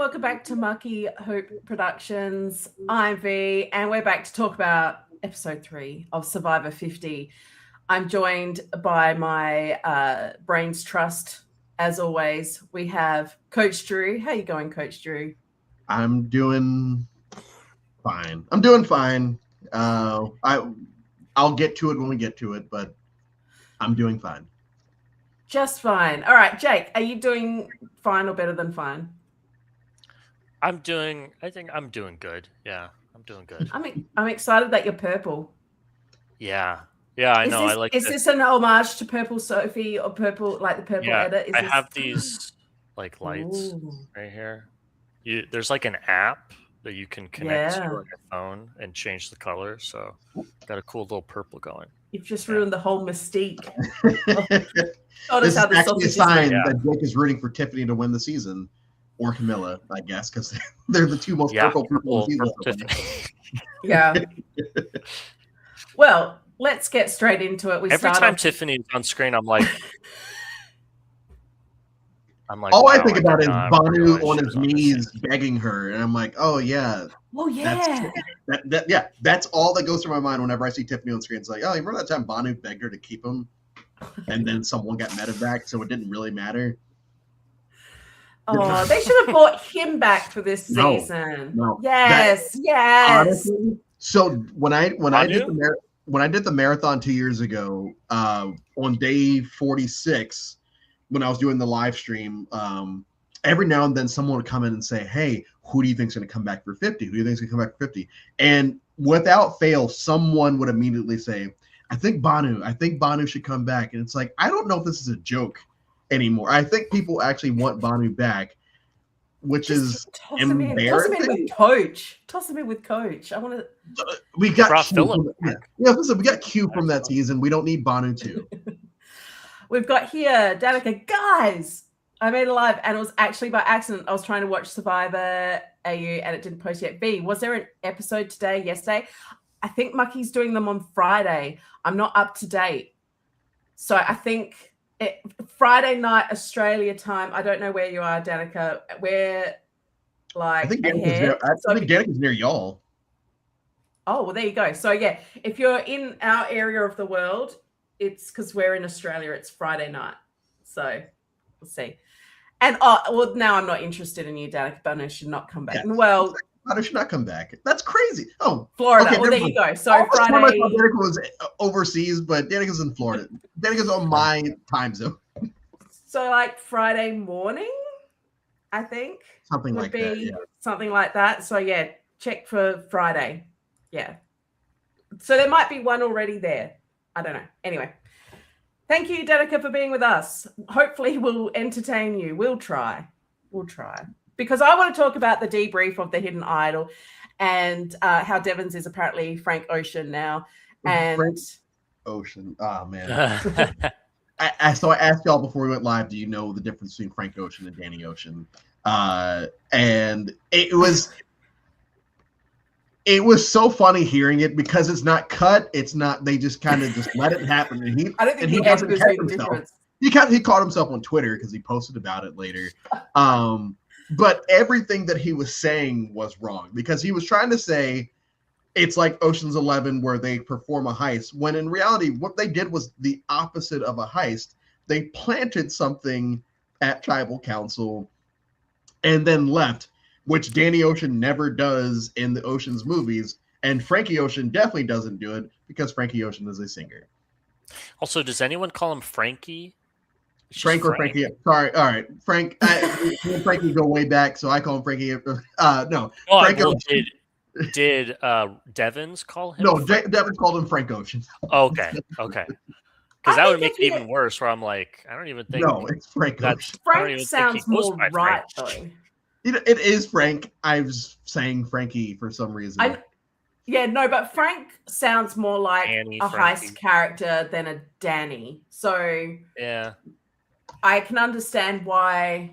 welcome back to Mucky Hope Productions. I'm Vee, and we're back to talk about episode 3 of Survivor 50. I'm joined by my brains trust. As always, we have Coach Drew. How you going, Coach Drew? I'm doing fine. I'll get to it when we get to it, but I'm doing fine. Just fine. All right, Jake, are you doing fine or better than fine? I think I'm doing good. Yeah, I'm doing good. I'm excited that you're purple. Yeah, I know. Is this an homage to Purple Sophie or purple, like the purple edit? I have these like lights right here. There's like an app that you can connect to your phone and change the color. So got a cool little purple going. You've just ruined the whole mystique. This is actually a sign that Jake is rooting for Tiffany to win the season, or Camilla, I guess, because they're the two most purple people in the season. Yeah. Well, let's get straight into it. Every time Tiffany's on screen, I'm like, all I think about is Banu on his knees begging her, and I'm like, oh yeah. Oh yeah. That's all that goes through my mind whenever I see Tiffany on screen. It's like, oh, you remember that time Banu begged her to keep him, and then someone got meta back, so it didn't really matter. Oh, they should have brought him back for this season. No. Yes. Honestly, so when I did the marathon 2 years ago, on day 46. When I was doing the live stream, every now and then someone would come in and say, hey, who do you think's going to come back for 50? Who do you think's going to come back for 50? And without fail, someone would immediately say, I think Banu should come back. And it's like, I don't know if this is a joke anymore. I think people actually want Banu back, which is embarrassing. Toss him in with Coach. Toss him in with Coach. I want to. We got Q. We got Q from that season. We don't need Banu too. We've got here, Danica. Guys, I made it live, and it was actually by accident. I was trying to watch Survivor AU, and it didn't post yet. B, was there an episode today, yesterday? I think Mucky's doing them on Friday. I'm not up to date. So I think Friday night, Australia time. I don't know where you are, Danica. We're like I think Danica's near y'all. Oh, well, there you go. So, yeah, if you're in our area of the world, it's because we're in Australia. It's Friday night. So we'll see. And now I'm not interested in you, Danica. Banu should not come back. Yeah. Well, Banu should not come back. That's crazy. Oh, Florida. Okay, well, there you go. So Friday. Danica was overseas, but Danica's in Florida. Danica's on my time zone. So like Friday morning, I think. Something like that. Yeah. Something like that. So yeah, check for Friday. Yeah. So there might be one already there. I don't know. Anyway, thank you, Danica, for being with us. Hopefully we'll entertain you. We'll try. Because I want to talk about the debrief of the Hidden Idol and how Devon's is apparently Frank Ocean now. And Frank Ocean. Oh, man. So I asked y'all before we went live, do you know the difference between Frank Ocean and Danny Ocean? And it was so funny hearing it because it's not cut. It's not. They just kind of just let it happen. And I don't think he doesn't catch himself. He caught himself on Twitter because he posted about it later. But everything that he was saying was wrong because he was trying to say it's like Ocean's 11 where they perform a heist when in reality what they did was the opposite of a heist. They planted something at Tribal Council and then left, which Danny Ocean never does in the Ocean's movies. And Frankie Ocean definitely doesn't do it because Frankie Ocean is a singer. Also, does anyone call him Frankie? Frank or Frankie? Sorry. All right. Frank. Me and Frankie go way back, so I call him Frankie. No. Oh, Frank Ocean. Did Devins call him? No, Devins called him Frank Ocean. Okay. Because that would make it even worse, where I'm like, I don't even think. No, it's Frank Ocean. Frank sounds more right, though. It is Frank. I was saying Frankie for some reason. But Frank sounds more like heist character than a Danny. So yeah, I can understand why.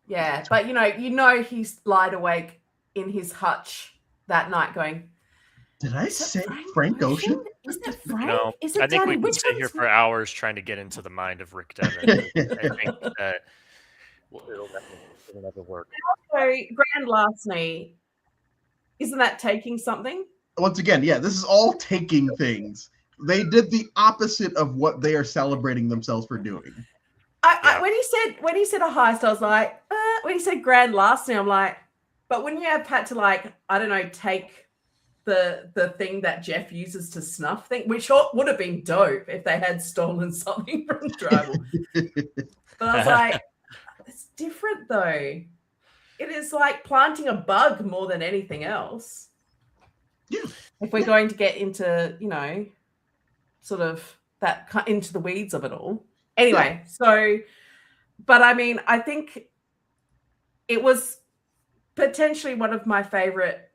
Yeah, but you know, he's lied awake in his hutch that night, going. Did I say Frank Ocean? Is that Frank? No, is it I think Danny? we could sit here for hours trying to get into the mind of Rick Devin. I think that it'll It'll never work. So grand larceny, isn't that taking something? Once again, yeah, this is all taking things. They did the opposite of what they are celebrating themselves for doing. When he said a heist, I was like, when he said grand larceny, I'm like, but wouldn't you have had to, like, I don't know, take the thing that Jeff uses to snuff thing, which would have been dope if they had stolen something from Tribal. But I was like, it's different though. It is like planting a bug more than anything else. Yeah. If we're going to get into, you know, sort of that into the weeds of it all. Anyway, so, but I mean, I think it was potentially one of my favorite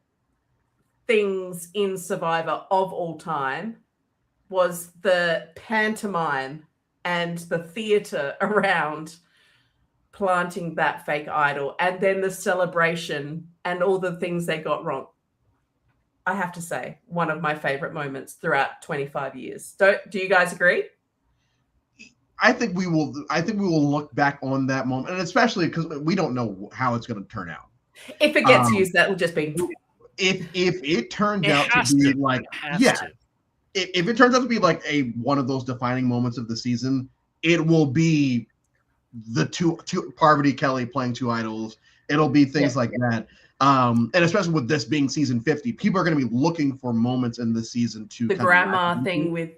things in Survivor of all time was the pantomime and the theater around planting that fake idol, and then the celebration and all the things they got wrong. I have to say, one of my favorite moments throughout 25 years. Do you guys agree? I think we will look back on that moment, and especially because we don't know how it's going to turn out. If it gets used, that will just be. If it turns out to be like, if it turns out to be like one of those defining moments of the season, it will be the two Parvati Kelly playing two idols. It'll be things like that. And especially with this being season 50, people are going to be looking for moments in the season to the grandma thing with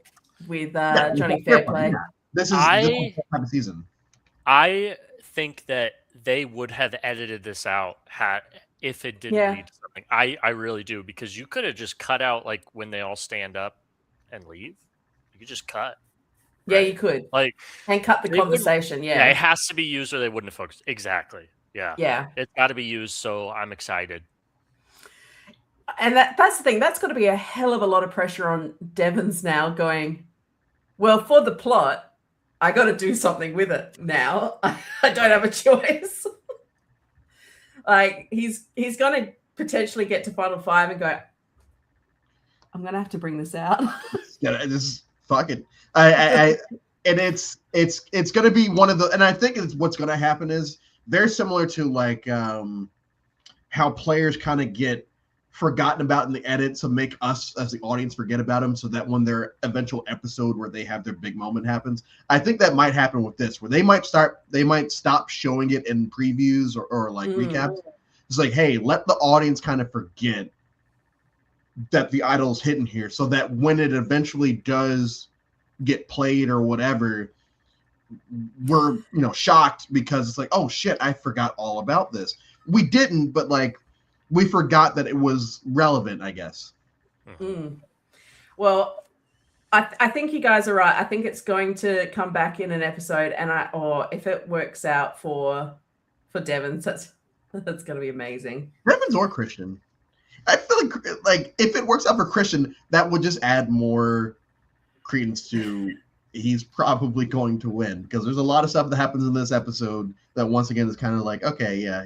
Johnny Fairplay. Yeah. This is the type of season. I think that they would have edited this out if it didn't lead to something. I really do, because you could have just cut out like when they all stand up and leave. You could just cut. Right? Yeah, you could. Like, and cut the conversation. Yeah, it has to be used or they wouldn't have focused. Exactly. Yeah. Yeah. It's got to be used, so I'm excited. And that's the thing. That's got to be a hell of a lot of pressure on Devons now going, well, for the plot, I got to do something with it now. I don't have a choice. Like, he's going to potentially get to Final 5 and go, I'm going to have to bring this out. Yeah, this is fucking. And it's going to be one of the, and I think what's going to happen is they're similar to like how players kind of get forgotten about in the edit, so make us as the audience forget about them, so that when their eventual episode where they have their big moment happens, I think that might happen with this, where they might stop showing it in previews or like recaps. It's like, hey, let the audience kind of forget that the idol's hidden here, so that when it eventually does get played or whatever, we're shocked, because it's like, oh shit, I forgot all about this. We didn't, but like we forgot that it was relevant, I guess. Well, I think you guys are right. I think it's going to come back in an episode, and if it works out for Devons, that's going to be amazing. Devons or Christian. I feel like if it works out for Christian, that would just add more credence to he's probably going to win, because there's a lot of stuff that happens in this episode that once again is kind of like, okay, yeah,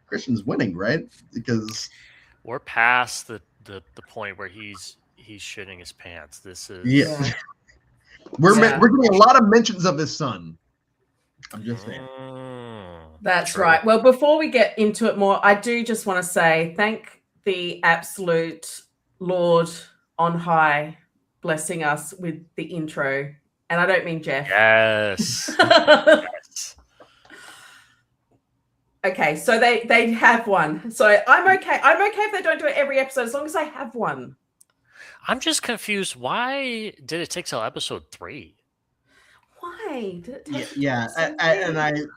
Christian's winning, right? Because we're past the point where he's shitting his pants. This is we're getting a lot of mentions of his son. I'm just saying. That's true. Right. Well, before we get into it more, I do just want to say thank the absolute Lord on high blessing us with the intro, and I don't mean Jeff. Yes. Okay, so they have one. So I'm okay. I'm okay if they don't do it every episode, as long as I have one. I'm just confused. Why did it take till episode 3? Why did it take?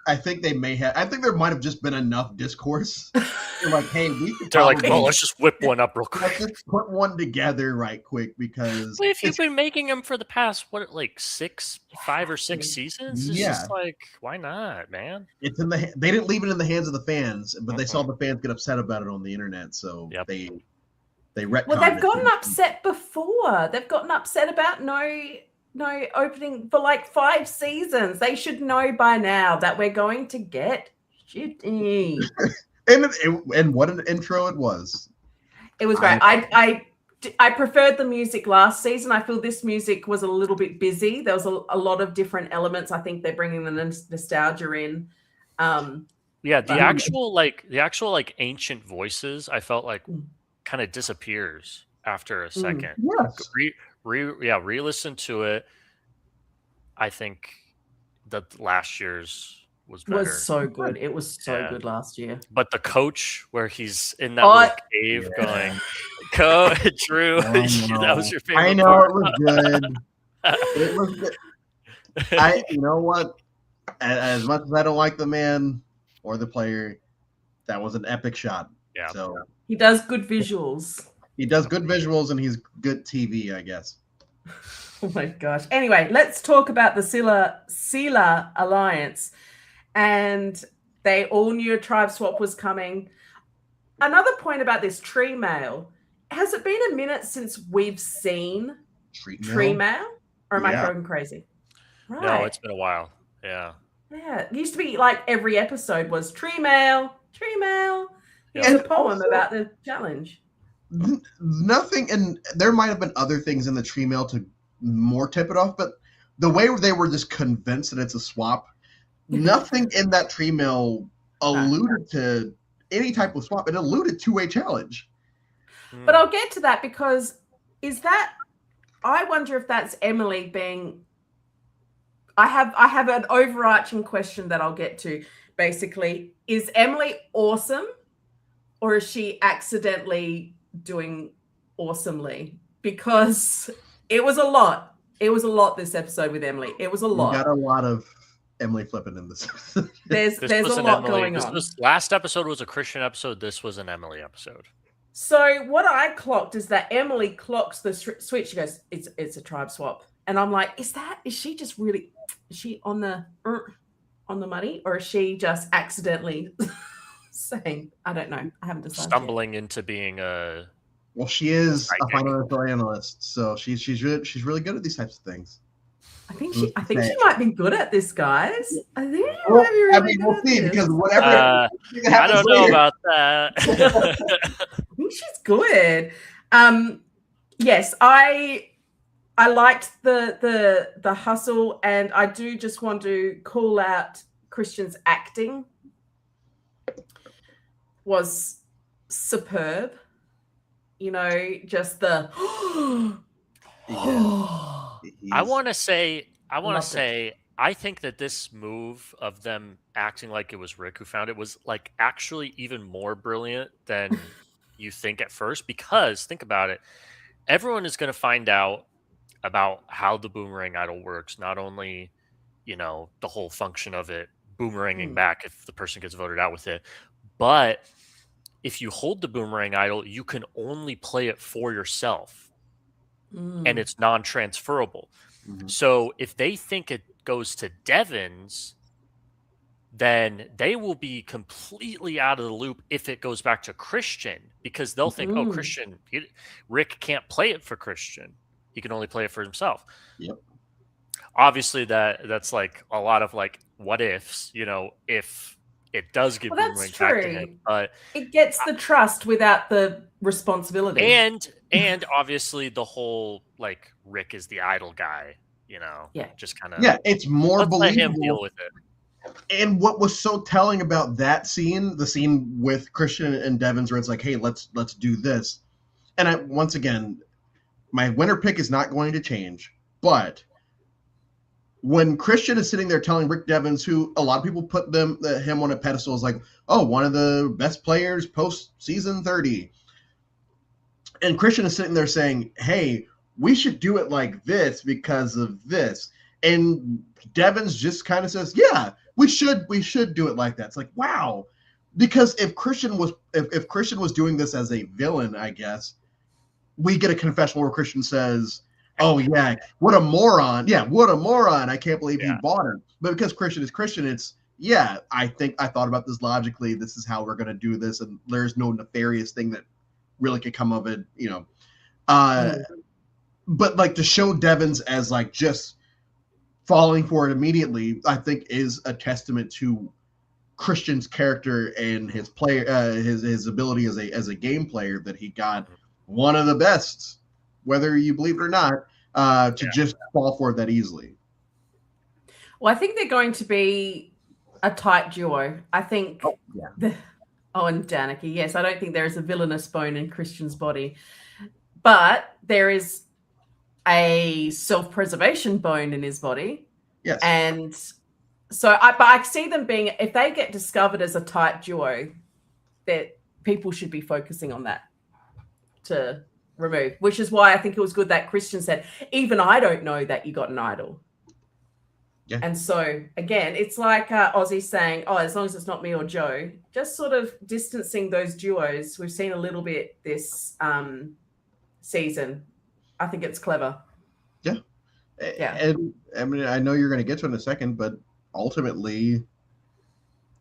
I think they may have. I think there might have just been enough discourse. They're like, hey, they're like, well, let's just whip one up real quick. Let's just put one together right quick, because. Well, if you've been making them for the past 5 or 6 seasons, it's just like, why not, man? It's in they didn't leave it in the hands of the fans, but they saw the fans get upset about it on the internet, so they retconned. Well, they've gotten upset before. They've gotten upset about no opening for like 5 seasons. They should know by now that we're going to get shitty. and what an intro it was. It was great. I preferred the music last season. I feel this music was a little bit busy. There was a lot of different elements. I think they're bringing the nostalgia in. Yeah, the actual ancient voices, I felt like kind of disappears after a second. Yes. Re-listen to it. I think that last year's was better. Was so good. It was so good last year. But the coach, where he's in that little cave going, Coach Drew, that was your favorite I know part. it was good. It was good. You know what? As much as I don't like the man or the player, that was an epic shot. Yeah. So he does good visuals. He does good visuals, and he's good TV, I guess. Oh my gosh. Anyway, let's talk about the Sela Alliance. And they all knew a tribe swap was coming. Another point about this tree mail. Has it been a minute since we've seen tree mail? Or am I going crazy? Right. No, it's been a while. Yeah. Yeah. It used to be like every episode was tree mail. It's a poem about the challenge. Nothing, and there might have been other things in the tree mail to more tip it off, but the way they were just convinced that it's a swap, nothing in that tree mail alluded to any type of swap. It alluded to a challenge. But I'll get to that, because I wonder if that's Emily being. I have an overarching question that I'll get to. Basically, is Emily awesome, or is she accidentally doing awesomely? Because it was a lot. It was a lot this episode with Emily. It was a lot. We got a lot of Emily flipping in this. There's a lot going on. Last episode was a Christian episode. This was an Emily episode. So what I clocked is that Emily clocks the switch. She goes, "It's a tribe swap," and I'm like, "Is she just really? Is she on the money, or is she just accidentally saying? I don't know. I haven't decided. Stumbling into being a. Well, she is a financial analyst, so she's really good at these types of things. I think she might be good at this, guys. I think she might be really good at this. Because whatever. I don't know about that. I think she's good. Yes, I liked the hustle, and I do just want to call out Christian's acting was superb. You know, just the. I want to say, I think that this move of them acting like it was Rick who found it was like actually even more brilliant than you think at first, because think about it. Everyone is going to find out about how the boomerang idol works. Not only, the whole function of it boomeranging back if the person gets voted out with it, but if you hold the boomerang idol, you can only play it for yourself. And it's non-transferable. Mm-hmm. So if they think it goes to Devins, then they will be completely out of the loop if it goes back to Christian, because they'll think, oh, Christian, Rick can't play it for Christian. He can only play it for himself. Yep. Obviously, that's like a lot of like what ifs, if it does get boomerang back to him. But it gets the trust without the responsibility. And obviously the whole like Rick is the idol guy, just kind of it's more believable. Let him deal with it. And what was so telling about that scene, the scene with Christian and Devins, where it's like, hey, let's do this. And once again, my winner pick is not going to change, but when Christian is sitting there telling Rick Devins, who a lot of people put him on a pedestal as like, oh, one of the best players post season 30. And Christian is sitting there saying, hey, we should do it like this because of this. And Devins just kind of says, yeah, we should do it like that. It's like, wow. Because if Christian was doing this as a villain, I guess, we get a confession where Christian says, oh, yeah, what a moron. Yeah, what a moron. I can't believe you bought him. But because Christian is Christian, it's, yeah, I think I thought about this logically. This is how we're going to do this. And there's no nefarious thing that really could come of it, But like to show Devins as like just falling for it immediately, I think is a testament to Christian's character and his player, his ability as a game player, that he got one of the best, whether you believe it or not, to just fall for it that easily. Well, I think they're going to be a tight duo. I think. Oh, yeah. And Danica. Yes, I don't think there is a villainous bone in Christian's body, but there is a self-preservation bone in his body. Yes. And so I see them being, if they get discovered as a tight duo, that people should be focusing on that to remove, which is why I think it was good that Christian said, even I don't know that you got an idol. Yeah. And so again, it's like Ozzy saying, oh, as long as it's not me or Joe, just sort of distancing those duos. We've seen a little bit this season. I think it's clever. Yeah. Yeah. And I mean, I know you're going to get to it in a second, but ultimately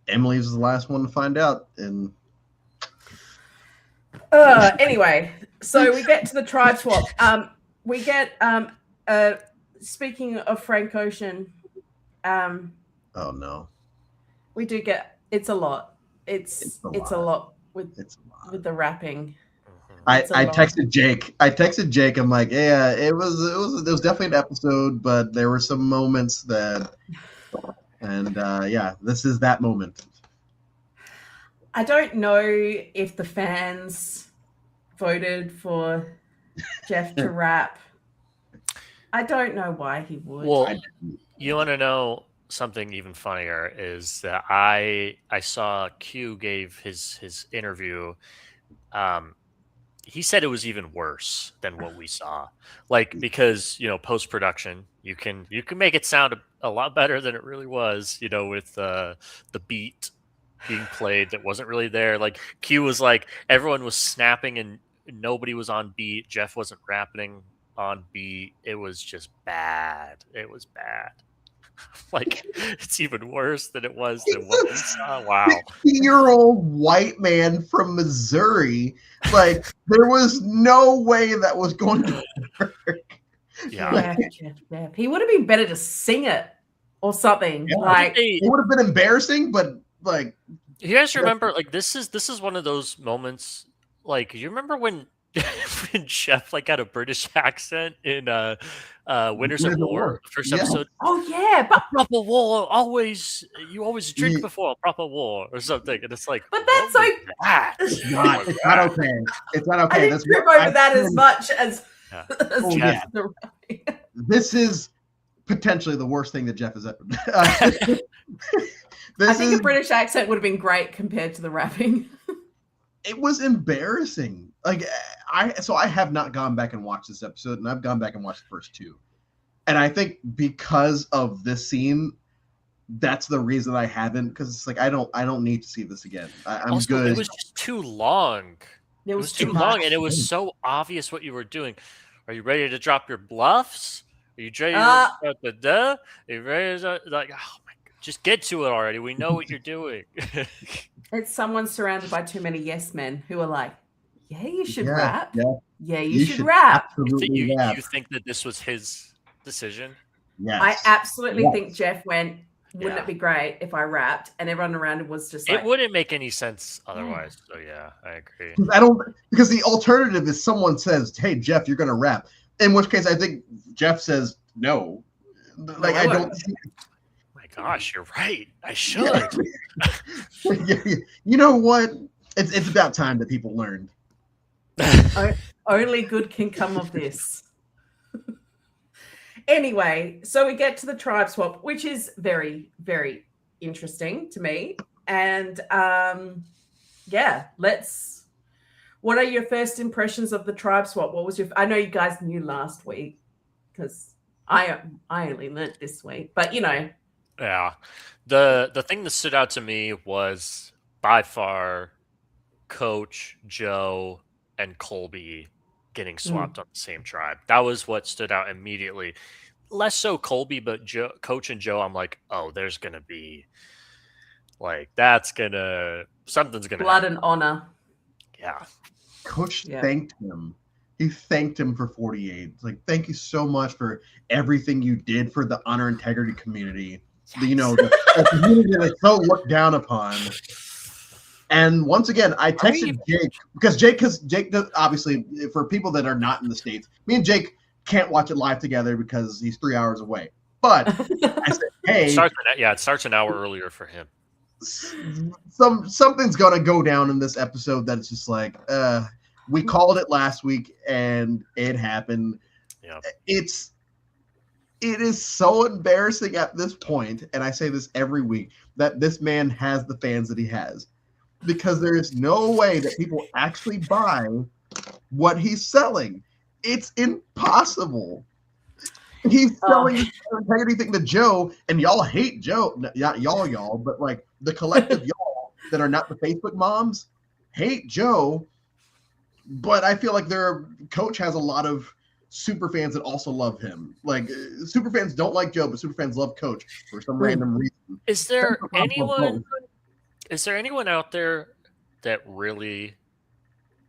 Emily's the last one to find out. And anyway, so we get to the tribe swap. We get speaking of Frank Ocean. Oh no. We do get it's a lot. It's a lot with the rapping. I texted Jake. I'm like, yeah, it was definitely an episode, but there were some moments that, and yeah, this is that moment. I don't know if the fans voted for Jeff to rap. I don't know why he would. Well, you want to know something even funnier is that I saw Q gave his interview. He said it was even worse than what we saw. Like, because, post-production, you can make it sound a lot better than it really was, with the beat being played that wasn't really there. Like, Q was like, everyone was snapping and nobody was on beat. Jeff wasn't rapping on beat. It was just bad. It was bad. Like, it's even worse than it was than what we saw. Wow. 50-year-old white man from Missouri. Like, there was no way that was going to work. Yeah. Jeff. He would have been better to sing it or something. Yeah. Like, it would have been embarrassing, but like, you guys remember, like, this is one of those moments. Like, you remember when Jeff like had a British accent in Winners at War, first episode? Oh yeah, but proper war you always drink before a proper war or something, and it's like, but that's like it's not okay. It's not okay. I didn't trip over that as much as. Yeah. This is potentially the worst thing that Jeff has ever done. I think a British accent would have been great compared to the rapping. It was embarrassing. Like, I have not gone back and watched this episode, and I've gone back and watched the first two. And I think because of this scene, that's the reason I haven't, because it's like I don't need to see this again. I'm also good. It was just too long. It was too long, and it was so obvious what you were doing. Are you ready to drop your bluffs? Are you ready to start the duh? Are you ready to, like, oh my God, just get to it already. We know what you're doing. It's someone surrounded by too many yes men who are like, yeah, you should rap. Yeah, you should rap. You think that this was his decision? Yes. I absolutely think Jeff went, wouldn't it be great if I rapped? And everyone around him was just like, it wouldn't make any sense otherwise. So yeah, I agree. Because the alternative is someone says, hey, Jeff, you're going to rap. In which case I think Jeff says no. Like, I don't. My gosh, you're right. I should. You know what? It's about time that people learned. Only good can come of this. Anyway, so we get to the tribe swap, which is very, very interesting to me. And what are your first impressions of the tribe swap? What was I know you guys knew last week because I only learnt this week, but Yeah. The thing that stood out to me was by far Coach, Joe, and Colby getting swapped on the same tribe. That was what stood out immediately. Less so Colby, but Coach and Joe, I'm like, oh, there's going to be like, something's going to blood and honor. Yeah. Coach thanked him. He thanked him for 48. It's like, thank you so much for everything you did for the honor integrity community. Yes. The community that's so looked down upon. And once again, I texted Jake because Jake does, obviously, for people that are not in the States, me and Jake can't watch it live together because he's 3 hours away. But hey, it starts an hour earlier for him. Something's gonna go down in this episode that's just like, we called it last week and it happened. Yeah. It is so embarrassing at this point, and I say this every week, that this man has the fans that he has. Because there is no way that people actually buy what he's selling. It's impossible. He's selling this integrity thing to Joe, and y'all hate Joe. Not y'all, but like the collective y'all that are not the Facebook moms hate Joe. But I feel like their coach has a lot of super fans that also love him. Like super fans don't like Joe, but super fans love Coach for some random reason. Is there anyone out there that really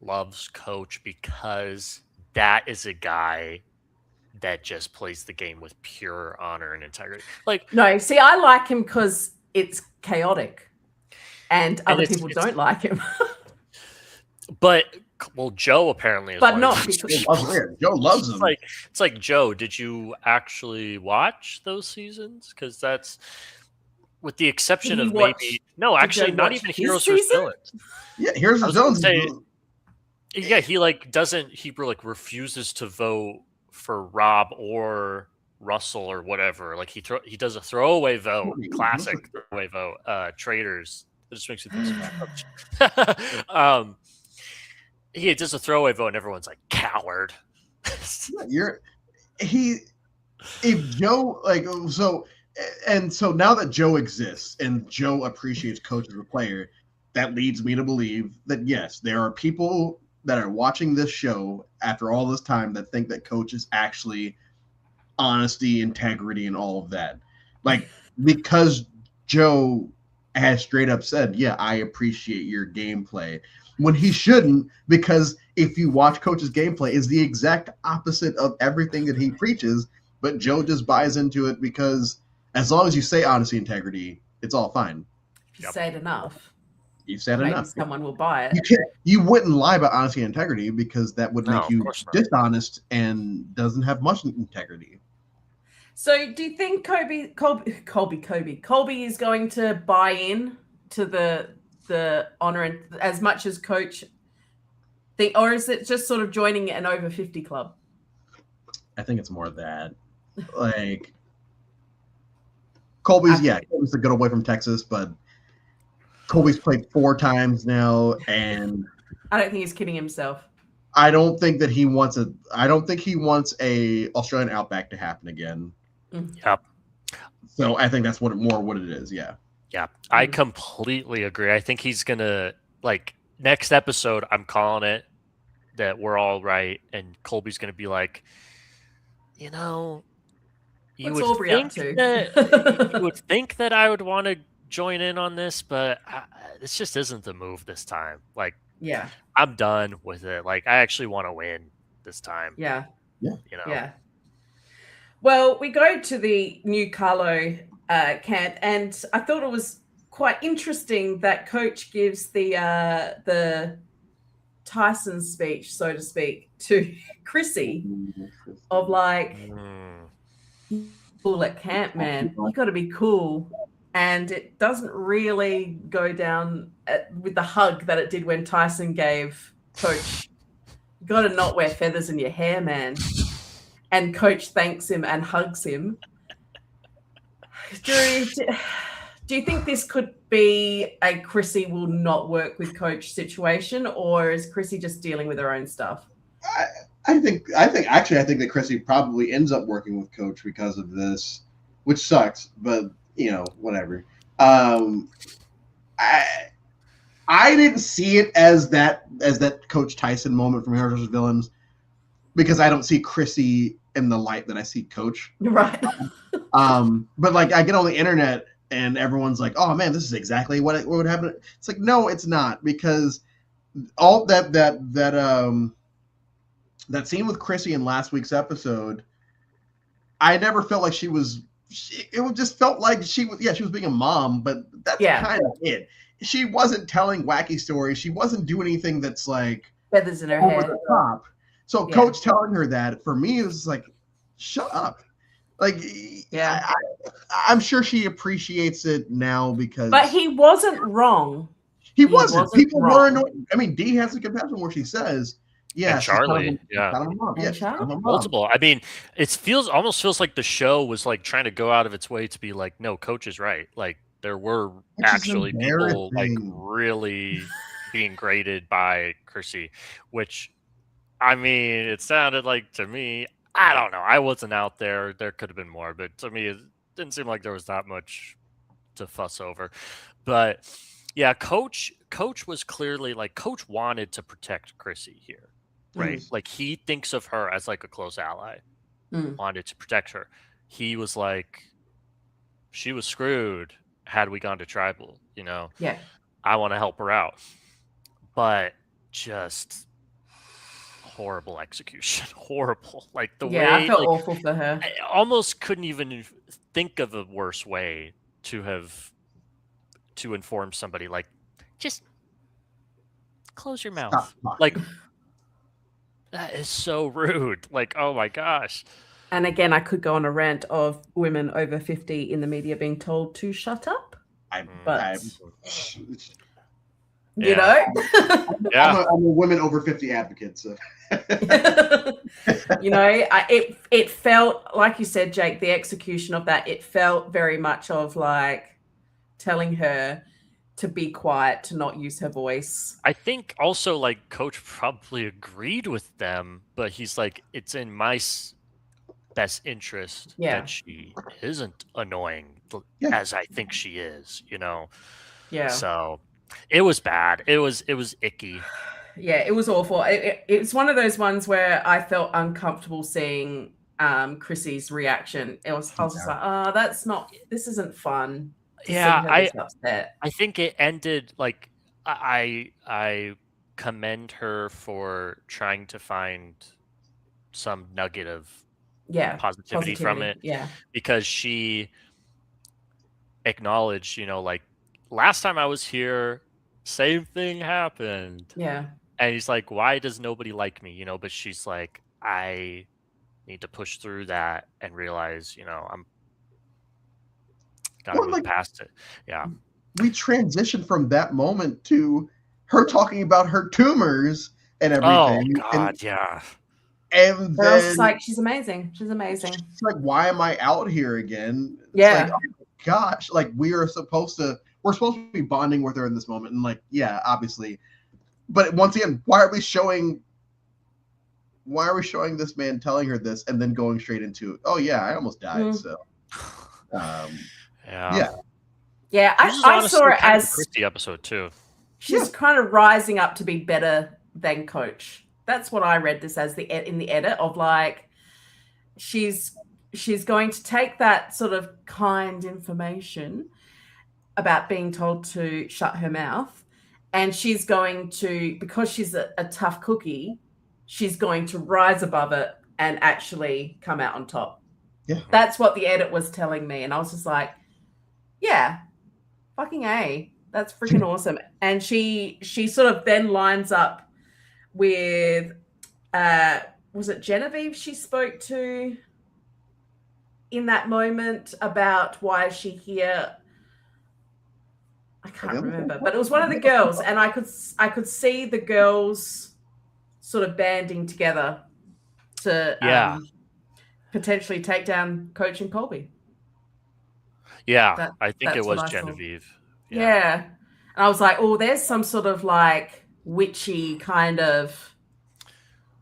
loves Coach because that is a guy that just plays the game with pure honor and integrity? Like, no, see, I like him because it's chaotic, and other people don't like him. But well, Joe apparently is. But not because Joe loves him. It's like Joe. Did you actually watch those seasons? Because that's, with the exception of maybe not even Heroes vs. Villains. Yeah, Heroes vs. Villains. Yeah, he refuses to vote for Rob or Russell or whatever. Like he does a throwaway vote, classic throwaway vote. Traitors. It just makes me think so much. He does a throwaway vote, and everyone's like, coward. If Joe so now that Joe exists and Joe appreciates Coach as a player, that leads me to believe that yes, there are people that are watching this show after all this time that think that Coach is actually honesty, integrity, and all of that. Like, because Joe has straight up said, yeah, I appreciate your gameplay, when he shouldn't, because if you watch Coach's gameplay, is the exact opposite of everything that he preaches, but Joe just buys into it because as long as you say honesty, integrity, it's all fine. If you say it enough. You said maybe enough. Someone will buy it. You wouldn't lie about honesty and integrity because that would make you dishonest and doesn't have much integrity. So do you think Colby is going to buy in to the honor and as much as Coach think, or is it just sort of joining an over 50 club? I think it's more of that. Like Colby's a good away from Texas, but Colby's played 4 times now, and I don't think he's kidding himself. I don't think he wants a Australian Outback to happen again. Yep. So I think that's what it is. Yeah. Yeah, I completely agree. I think he's gonna, like, next episode, I'm calling it that we're all right, and Colby's gonna be like, you know, you would think that I would want to join in on this, but this just isn't the move this time. Like, yeah, I'm done with it. Like, I actually want to win this time. Yeah. You know. Yeah. Well, we go to the new Carlo camp, and I thought it was quite interesting that Coach gives the Tyson speech, so to speak, to Chrissy, of like, cool at camp, man. You got to be cool. And it doesn't really go down with the hug that it did when Tyson gave Coach. You got to not wear feathers in your hair, man. And Coach thanks him and hugs him. Do you think this could be a Chrissy will not work with Coach situation, or is Chrissy just dealing with her own stuff? I think that Chrissy probably ends up working with Coach because of this, which sucks, but whatever. I didn't see it as that Coach Tyson moment from Heroes vs. Villains because I don't see Chrissy in the light that I see Coach. Right. But like I get on the internet and everyone's like, "Oh man, this is exactly what would happen." It's like, no, it's not, because all that scene with Chrissy in last week's episode, I never felt like it just felt like she was being a mom, but that's kind of it. She wasn't telling wacky stories. She wasn't doing anything that's like feathers in her hair. The top. So Coach telling her that, for me, it was like, shut up. Like, Yeah. I'm sure she appreciates it now because. But he wasn't wrong. He wasn't. People wrong. were annoyed. I mean, Dee has a compassion where she says, "Yeah, and Charlie, Multiple. I mean, almost feels like the show was like trying to go out of its way to be like, no, Coach is right. Like there were actually people like really being graded by Chrissy, which I mean, it sounded like to me. I don't know. I wasn't out there. There could have been more, but to me, it didn't seem like there was that much to fuss over. But yeah, Coach was clearly like Coach wanted to protect Chrissy here, right? Like he thinks of her as like a close ally. Wanted to protect her. He was like, she was screwed had we gone to tribal, you know. Yeah. I want to help her out. But just horrible execution. Horrible. Like the way I felt awful for her. I almost couldn't even think of a worse way to inform somebody, like just close your mouth. Like that is so rude. Like, oh my gosh. And again, I could go on a rant of women over 50 in the media being told to shut up. You know? I'm a women over 50 advocate. So. You know, it felt, like you said, Jake, the execution of that, it felt very much of like telling her to be quiet, to not use her voice. I think also like Coach probably agreed with them, but he's like, it's in my best interest that she isn't annoying as I think she is, you know? Yeah. So it was bad. It was icky. Yeah, it was awful. It's one of those ones where I felt uncomfortable seeing Chrissy's reaction. I was just like, oh, this isn't fun. Yeah, I think it ended like I commend her for trying to find some nugget of positivity from it. Yeah. Because she acknowledged, you know, like last time I was here, same thing happened. Yeah. And he's like, why does nobody like me? You know, but she's like, I need to push through that and realize, you know, I'm gotta move past it. Yeah. We transitioned from that moment to her talking about her tumors and everything. Oh God, yeah. And then I was like, she's amazing. She's amazing. She's like, why am I out here again? It's yeah. Like, oh my gosh, like we're supposed to be bonding with her in this moment. And like, yeah, obviously. But once again, why are we showing this man telling her this and then going straight into, oh yeah, I almost died. So yeah, I saw it as a Christy episode too. She's kind of rising up to be better than Coach. That's what I read this as in the edit of like she's going to take that sort of kind information about being told to shut her mouth, and she's going to, because she's a tough cookie, she's going to rise above it and actually come out on top. Yeah, that's what the edit was telling me, and I was just like, yeah, fucking A. That's freaking awesome. And she sort of then lines up with, was it Genevieve she spoke to in that moment about why is she here? I can't remember, but it was one of the girls, and I could see the girls sort of banding together to potentially take down Coach and Colby. Yeah, I think it was Genevieve. Yeah. And I was like, oh, there's some sort of like witchy kind of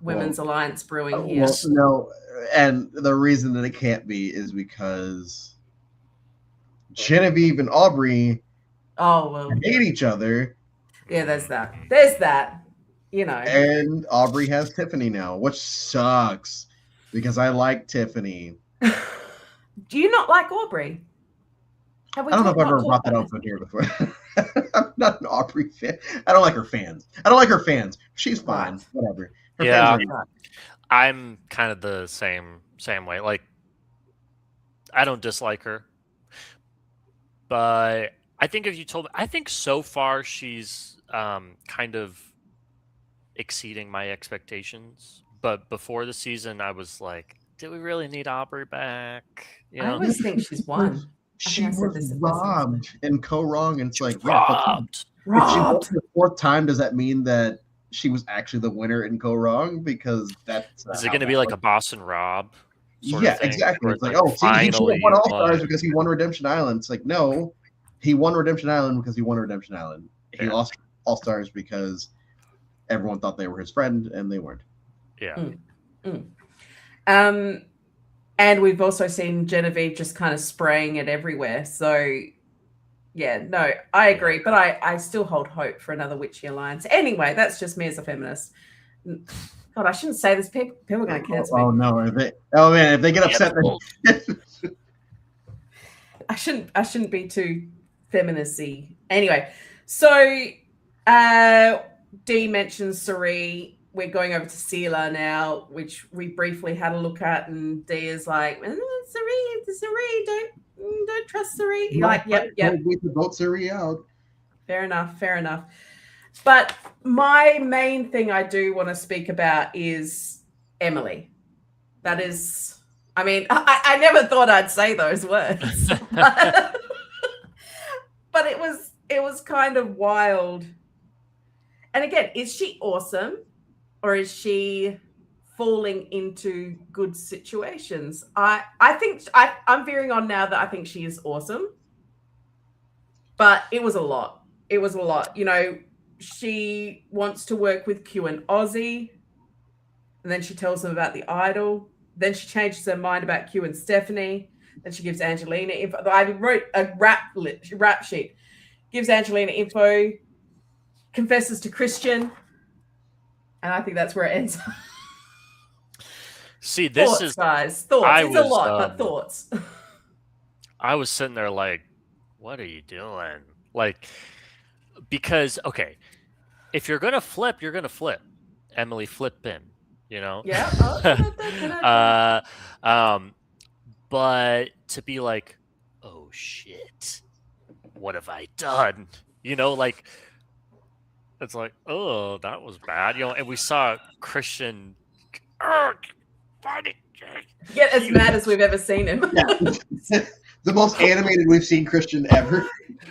women's alliance brewing here. Well, no, and the reason that it can't be is because Genevieve and Aubrey hate each other. Yeah, there's that. You know. And Aubrey has Tiffany now, which sucks because I like Tiffany. Do you not like Aubrey? I don't know if I've ever brought that up on here before. I'm not an Aubrey fan. I don't like her fans. She's fine. Right. Whatever. Her fans I'm kind of the same way. Like, I don't dislike her, but I think if you told me, I think so far she's kind of exceeding my expectations. But before the season, I was like, do we really need Aubrey back? You I know? always think she's won. She was robbed and co-wrong, and it's like, robbed. If she won the 4th time, does that mean that she was actually the winner in co-wrong? Because that's is it going to be like a Boston Rob? Yeah, exactly. It's like, oh, see, he should have won All-Stars because he won Redemption Island. It's like, no, he won Redemption Island because he won Redemption Island. He lost All-Stars because everyone thought they were his friend and they weren't. Yeah. And we've also seen Genevieve just kind of spraying it everywhere. So, yeah, no, I agree. But I still hold hope for another witchy alliance. Anyway, that's just me as a feminist. God, I shouldn't say this. People are going to cancel me. Oh, no. Oh, man, if they get upset, then... I shouldn't be too feministy. Anyway, so Dee mentions Sari. We're going over to Seela now, which we briefly had a look at, and Dee is like, Sari, don't trust Sari. You're like, yep. We can vote Sari out. Fair enough. But my main thing I do want to speak about is Emily. That is, I mean, I never thought I'd say those words, but it was kind of wild. And again, is she awesome? Or is she falling into good situations? I think I'm veering on now that I think she is awesome. But it was a lot. You know, she wants to work with Q and Ozzy. And then she tells them about the idol. Then she changes her mind about Q and Stephanie. Then she gives Angelina info. I wrote a rap sheet. Gives Angelina info. Confesses to Christian. And I think that's where it ends. See, this thoughts, is guys. Thoughts. It's a lot, but thoughts. I was sitting there like, what are you doing? Like, because okay, if you're gonna flip, you're gonna flip. Emily flipping, you know? Yeah. But to be like, oh shit, what have I done? You know, like it's like, oh, that was bad. You know, and we saw Christian get as mad as we've ever seen him. Yeah. The most animated we've seen Christian ever.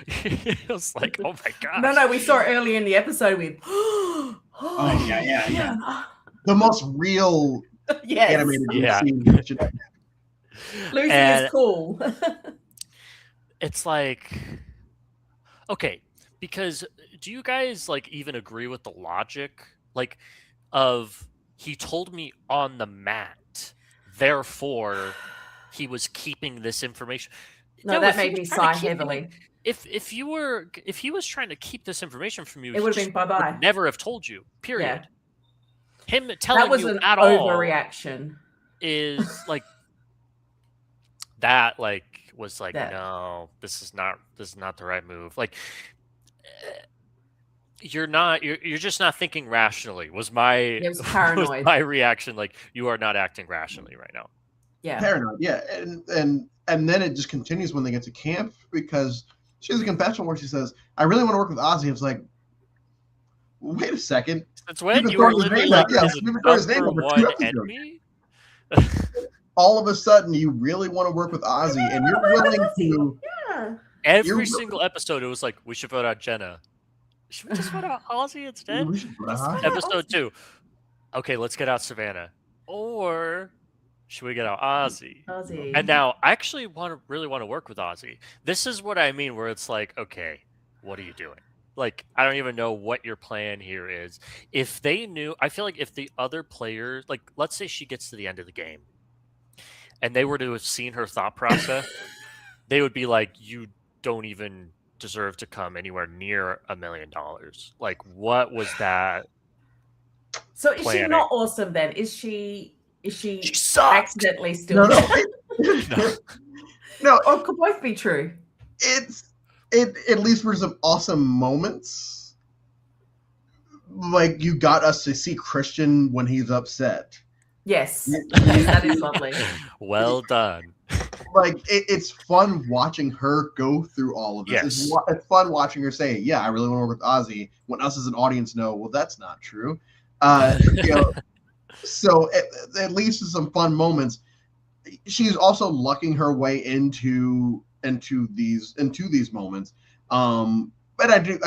It was like, oh my god. No, we saw it early in the episode with yeah. The most real animated we've seen Christian ever. Lucy is cool. It's like, okay, because do you guys like even agree with the logic like of he told me on the mat, therefore he was keeping this information? No, that made me sigh heavily. If he was trying to keep this information from you, it would have been bye-bye. Never have told you. Period. Yeah. Him telling that was you an at all overreaction. Is like that. Like was like no, this is not the right move. Like you're just not thinking rationally. Was my paranoid. Was my reaction like you are not acting rationally right now? Yeah, paranoid. Yeah, and then it just continues when they get to camp because she has a confession where she says, "I really want to work with Ozzy." It's like, wait a second. That's when you were literally like, number one enemy. All of a sudden, you really want to work with Ozzy, and you're willing to. Yeah. Every single episode, it was like, we should vote out Jenna. Should we just vote out Ozzy instead? Episode 2. Okay, let's get out Savannah. Or should we get out Ozzy? And now, I actually really want to work with Ozzy. This is what I mean, where it's like, okay, what are you doing? Like, I don't even know what your plan here is. If they knew, I feel like if the other players, like, let's say she gets to the end of the game, and they were to have seen her thought process, they would be like, you don't even deserve to come anywhere near $1 million. Like, what was that? So is she not awesome then? Is she sucked. Accidentally still? No. Or it could both be true. It at least for some awesome moments. Like you got us to see Christian when he's upset. Yes, that is lovely. Well done. Like it's fun watching her go through all of this. Yes. It's fun watching her say, "Yeah, I really want to work with Ozzy." When us as an audience know, well, that's not true. You know, so at least some fun moments. she's also lucking her way into these moments. But I think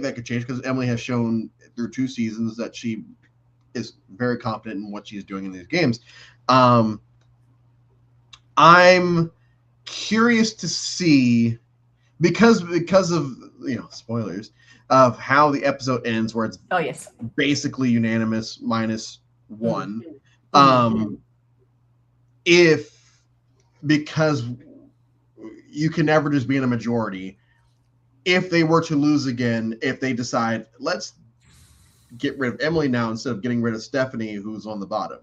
that could change because Emily has shown through 2 seasons that she is very confident in what she's doing in these games. I'm curious to see because of spoilers of how the episode ends, where it's basically unanimous minus one. If because you can never just be in a majority, if they were to lose again, if they decide let's get rid of Emily now instead of getting rid of Stephanie, who's on the bottom,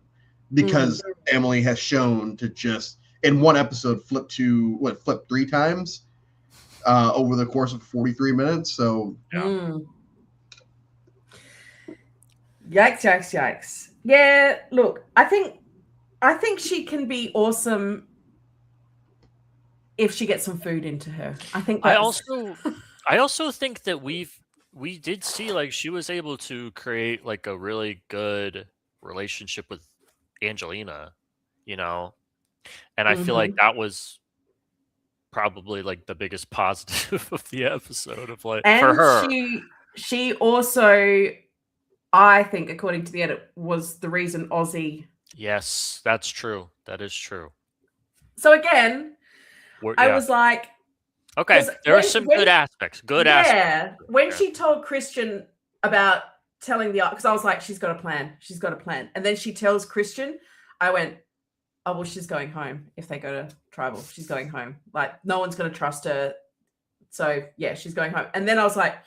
because Emily has shown to just in one episode flip 3 times over the course of 43 minutes. So Yikes. Yeah, look, I think she can be awesome if she gets some food into her. I think I also think that we did see like she was able to create like a really good relationship with Angelina, and I feel like that was probably like the biggest positive of the episode of like for her. She also, I think, according to the edit, was the reason Ozzy. Yes, that's true. That is true. So again, I was like, okay, there are some good aspects. Yeah, when she told Christian about telling because I was like, she's got a plan. And then she tells Christian, I went, oh, well, she's going home. If they go to tribal, she's going home. Like, no one's going to trust her. So, yeah, she's going home. And then I was like,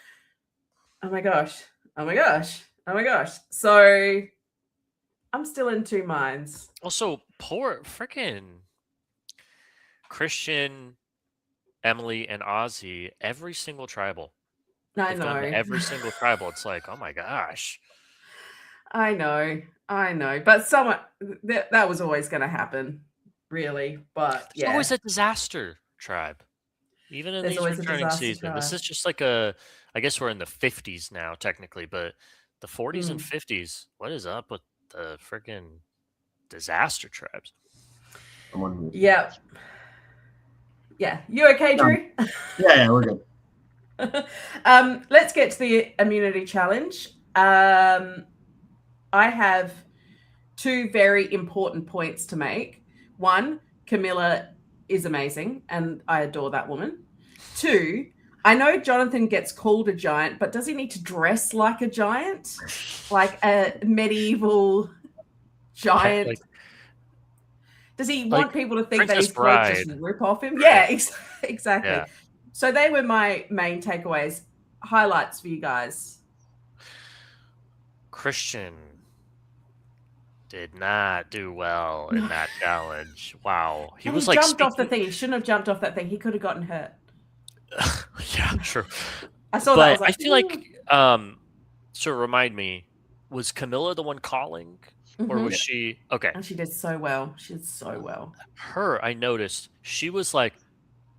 oh, my gosh. So, I'm still in 2 minds. Also, poor freaking Christian, Emily, and Ozzy, every single tribal. I know. Every single tribal. It's like, oh, my gosh. I know. But that was always going to happen, really. But yeah. It's always a disaster tribe. Even in these returning seasons. This is just like I guess we're in the 50s now, technically, but the 40s and 50s, what is up with the freaking disaster tribes? Yeah. Yeah. You okay, Drew? Yeah, we're good. Let's get to the immunity challenge. I have 2 very important points to make. 1, Camilla is amazing, and I adore that woman. 2, I know Jonathan gets called a giant, but does he need to dress like a giant? Like a medieval giant? Does he want people to think Princess that he's going to just rip off him? Yeah, exactly. Yeah. So they were my main takeaways. Highlights for you guys. Christian did not do well in that challenge. Wow. He was like jumped off the thing. He shouldn't have jumped off that thing. He could have gotten hurt. Yeah, true. I saw that. I was like, I feel like so remind me, was Camilla the one calling? Or was she okay? And she did so well. She did so well. Her, I noticed, she was like,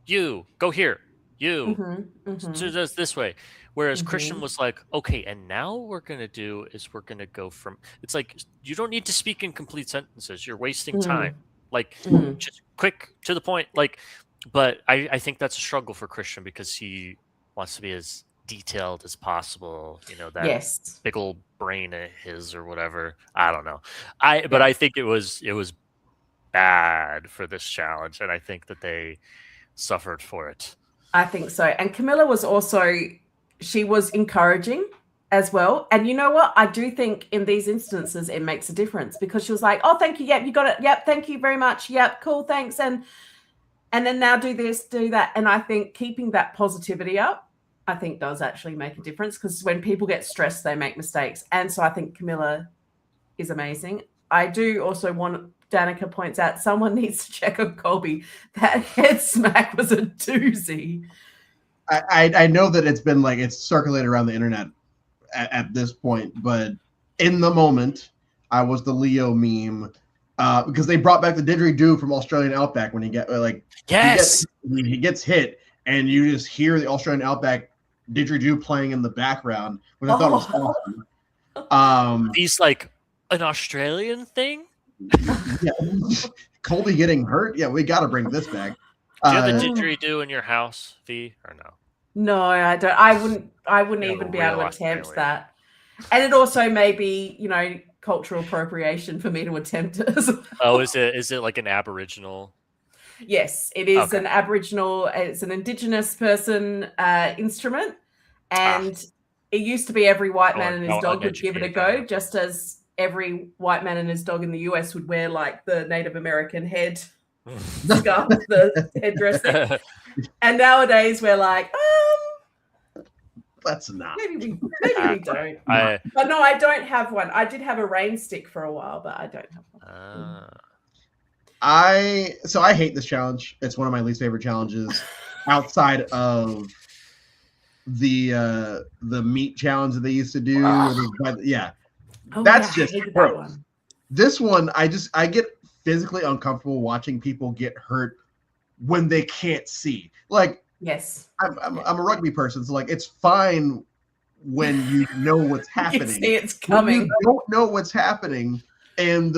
you go here. You so does this way. Whereas Christian was like, okay, and now what we're gonna do is we're gonna go from. It's like you don't need to speak in complete sentences. You're wasting time. Like just quick to the point. Like, but I think that's a struggle for Christian because he wants to be as detailed as possible. That big old brain of his or whatever. I don't know. But I think it was bad for this challenge, and I think that they suffered for it. I think so. And Camilla was also, she was encouraging as well. And you know what? I do think in these instances, it makes a difference because she was like, oh, thank you. Yep, you got it. Yep, thank you very much. Yep, cool, thanks. And then now do this, do that. And I think keeping that positivity up, I think does actually make a difference because when people get stressed, they make mistakes. And so I think Camilla is amazing. I do also want, Danica points out, someone needs to check on Colby. That head smack was a doozy. I know that it's circulated around the internet at this point, but in the moment, I was the Leo meme because they brought back the didgeridoo from Australian Outback when he he gets hit and you just hear the Australian Outback didgeridoo playing in the background, which I thought was awesome. He's like an Australian thing. Yeah. Colby getting hurt. Yeah, we got to bring this back. Do you have a didgeridoo in your house, Vee, or no? No, I don't. I wouldn't even be able to attempt that. And it also may be, cultural appropriation for me to attempt it as well. Oh, is it like an Aboriginal? Yes, it is an Aboriginal. It's an Indigenous person instrument, and it used to be every white man and his dog would give it a go, just as every white man and his dog in the US would wear like the Native American head scarf, the headdress thing. And nowadays we're like, that's not. Maybe we don't. But no, I don't have one. I did have a rain stick for a while, but I don't have one. I hate this challenge. It's one of my least favorite challenges outside of the meat challenge that they used to do. That's just gross. This one, I get physically uncomfortable watching people get hurt when they can't see. Like, yes, I'm a rugby person, so like it's fine when you know what's happening. You see it's coming. When you don't know what's happening, and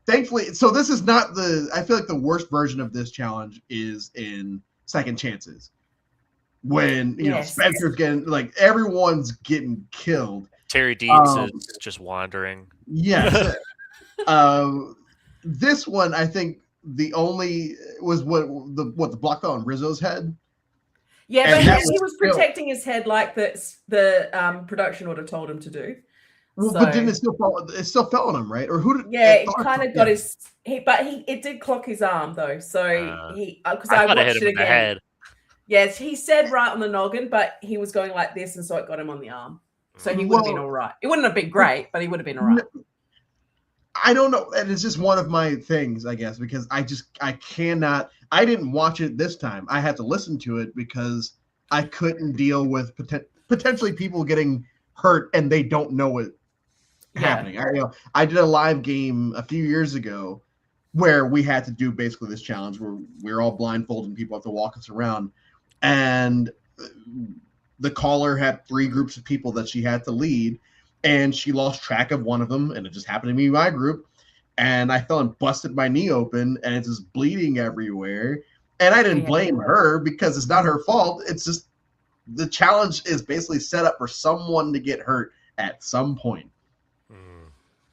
thankfully, so this is not I feel like the worst version of this challenge is in Second Chances, when Spencer's getting, like, everyone's getting killed. Terry Deeds is just wandering. Yes. This one, I think the only was the block fell on Rizzo's head. Yeah, but he was protecting his head like the production would have told him to do. Well, but didn't it still fall? It still fell on him, right? Or who did? Yeah, it kind of got his. It did clock his arm though. So because I watched it again. Head. Yes, he said right on the noggin, but he was going like this, and so it got him on the arm. So he would have been all right. It wouldn't have been great, but he would have been all right. I don't know, and it's just one of my things, I guess, because I cannot. I didn't watch it this time. I had to listen to it because I couldn't deal with potentially people getting hurt and they don't know it happening. I did a live game a few years ago where we had to do basically this challenge where we're all blindfolded and people have to walk us around, and the caller had 3 groups of people that she had to lead, and she lost track of one of them, and it just happened to be my group, and I fell and busted my knee open, and it's just bleeding everywhere, and I didn't blame her because it's not her fault. It's just the challenge is basically set up for someone to get hurt at some point.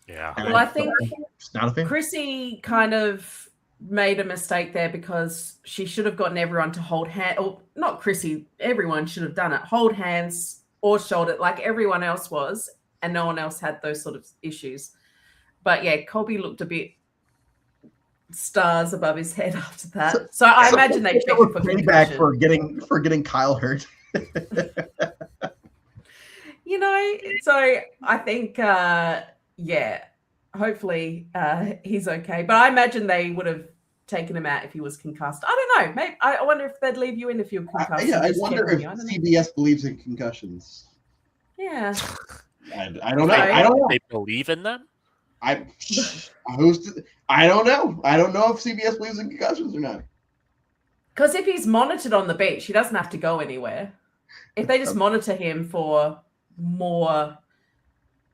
Yeah. Well, I think it's not a thing. Chrissy kind of made a mistake there because she should have gotten everyone to hold hand, or not Chrissy, everyone should have done it. Hold hands or shoulder like everyone else was, and no one else had those sort of issues. But yeah, Colby looked a bit stars above his head after that. So I imagine they checked for payback for getting Kyle hurt. So I think hopefully he's okay. But I imagine they would have taken him out if he was concussed. I don't know. Maybe I wonder if they'd leave you in if you're concussed. I wonder if CBS believes in concussions. Yeah. I don't know. I don't know. They believe in them? I don't know. I don't know if CBS believes in concussions or not. Because if he's monitored on the beach, he doesn't have to go anywhere. If they just monitor him for more,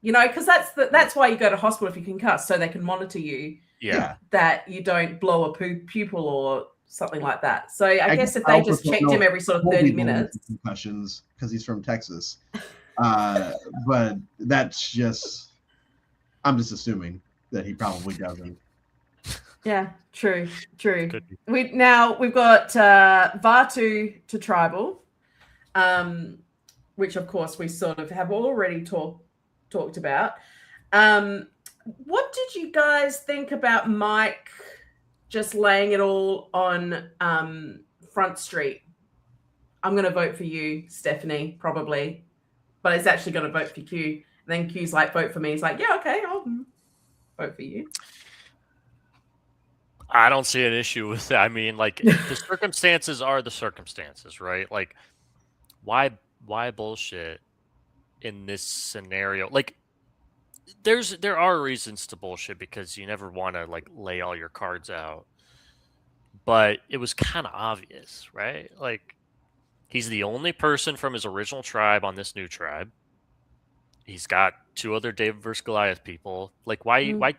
because that's why you go to hospital if you concuss, so they can monitor you. Yeah. That you don't blow a pupil or something like that. So I guess if they just checked him every sort of 30 minutes. Concussions, because he's from Texas. But that's just, I'm just assuming that he probably doesn't. Yeah, true. We've got Vatu to tribal, which of course we sort of have already talked about. What did you guys think about Mike just laying it all on Front Street? I'm going to vote for you, Stephanie, probably. But he's actually going to vote for Q. And then Q's like, vote for me. He's like, yeah, okay, I'll vote for you. I don't see an issue with that. I mean, like, the circumstances are the circumstances, right? Like, why bullshit in this scenario? Like, there are reasons to bullshit because you never want to, like, lay all your cards out. But it was kind of obvious, right? Like, he's the only person from his original tribe on this new tribe. He's got 2 other David versus Goliath people. Like, why